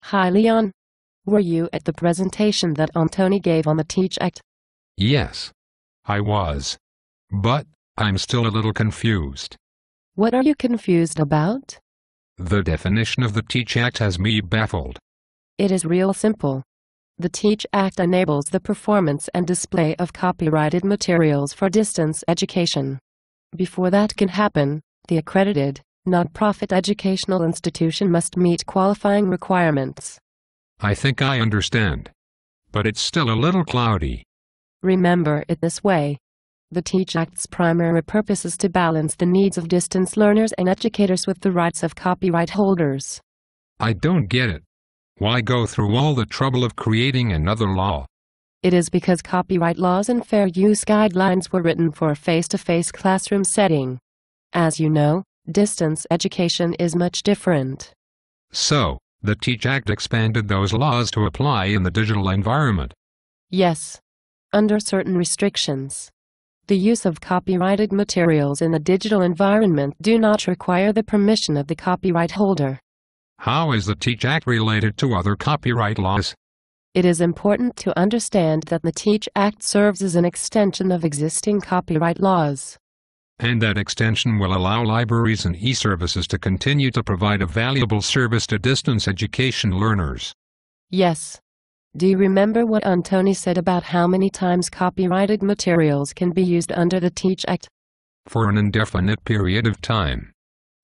Hi Leon. Were you at the presentation that Antony gave on the Teach Act? Yes, I was. But I'm still a little confused. What are you confused about? The definition of the Teach Act has me baffled. It is real simple. The Teach Act enables the performance and display of copyrighted materials for distance education. Before that can happen, the accredited, not-profit educational institution must meet qualifying requirements. I think I understand. But it's still a little cloudy. Remember it this way. The Teach Act's primary purpose is to balance the needs of distance learners and educators with the rights of copyright holders. I don't get it. Why go through all the trouble of creating another law? It is because copyright laws and fair use guidelines were written for a face-to-face classroom setting. As you know, distance education is much different. So, the Teach Act expanded those laws to apply in the digital environment. Yes. Under certain restrictions. The use of copyrighted materials in a digital environment do not require the permission of the copyright holder. How is the Teach Act related to other copyright laws? It is important to understand that the Teach Act serves as an extension of existing copyright laws. And that extension will allow libraries and e-services to continue to provide a valuable service to distance education learners. Yes. Do you remember what Antony said about how many times copyrighted materials can be used under the Teach Act? For an indefinite period of time.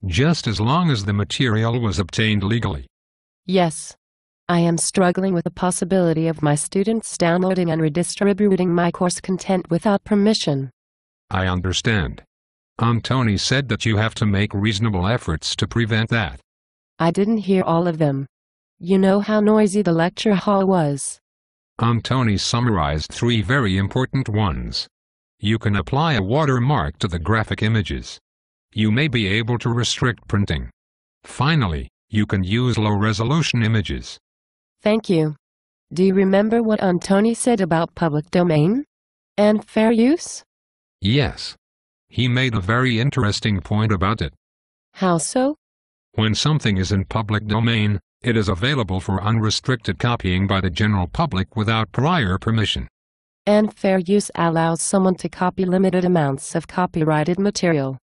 Just as long as the material was obtained legally. Yes. I am struggling with the possibility of my students downloading and redistributing my course content without permission. I understand. Antony said that you have to make reasonable efforts to prevent that. I didn't hear all of them. You know how noisy the lecture hall was. Antony summarized 3 very important ones. You can apply a watermark to the graphic images. You may be able to restrict printing. Finally, you can use low-resolution images. Thank you. Do you remember what Antony said about public domain? And fair use? Yes. He made a very interesting point about it. How so? When something is in public domain, it is available for unrestricted copying by the general public without prior permission. And fair use allows someone to copy limited amounts of copyrighted material.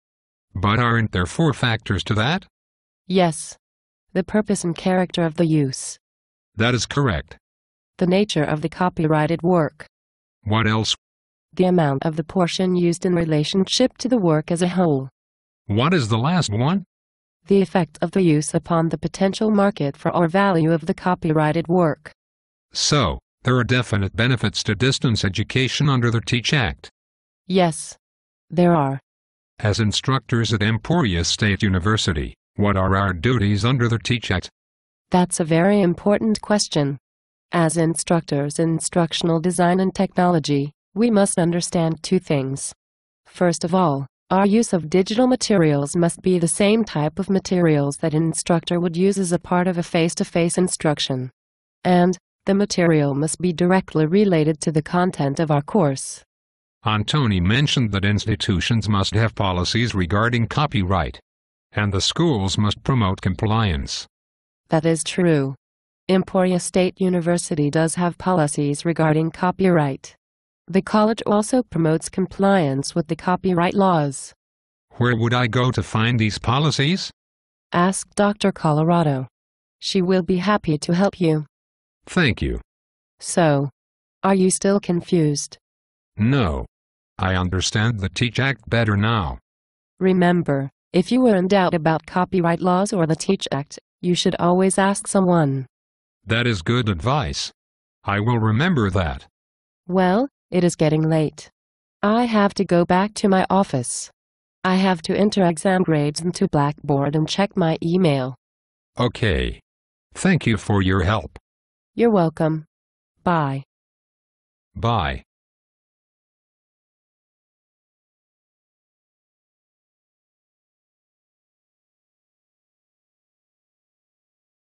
But aren't there 4 factors to that? Yes. The purpose and character of the use. That is correct. The nature of the copyrighted work. What else? The amount of the portion used in relationship to the work as a whole. What is the last one? The effect of the use upon the potential market for or value of the copyrighted work. So, there are definite benefits to distance education under the Teach Act. Yes. There are. As instructors at Emporia State University, what are our duties under the Teach Act? That's a very important question. As instructors in instructional design and technology, we must understand 2 things. First of all, our use of digital materials must be the same type of materials that an instructor would use as a part of a face-to-face instruction. And, the material must be directly related to the content of our course. Antony mentioned that institutions must have policies regarding copyright. And the schools must promote compliance. That is true. Emporia State University does have policies regarding copyright. The college also promotes compliance with the copyright laws. Where would I go to find these policies? Ask Dr. Colorado. She will be happy to help you. Thank you. So, are you still confused? No. I understand the Teach Act better now. Remember, if you were in doubt about copyright laws or the Teach Act, you should always ask someone. That is good advice. I will remember that. Well, it is getting late. I have to go back to my office. I have to enter exam grades into Blackboard and check my email. Okay. Thank you for your help. You're welcome. Bye. Bye.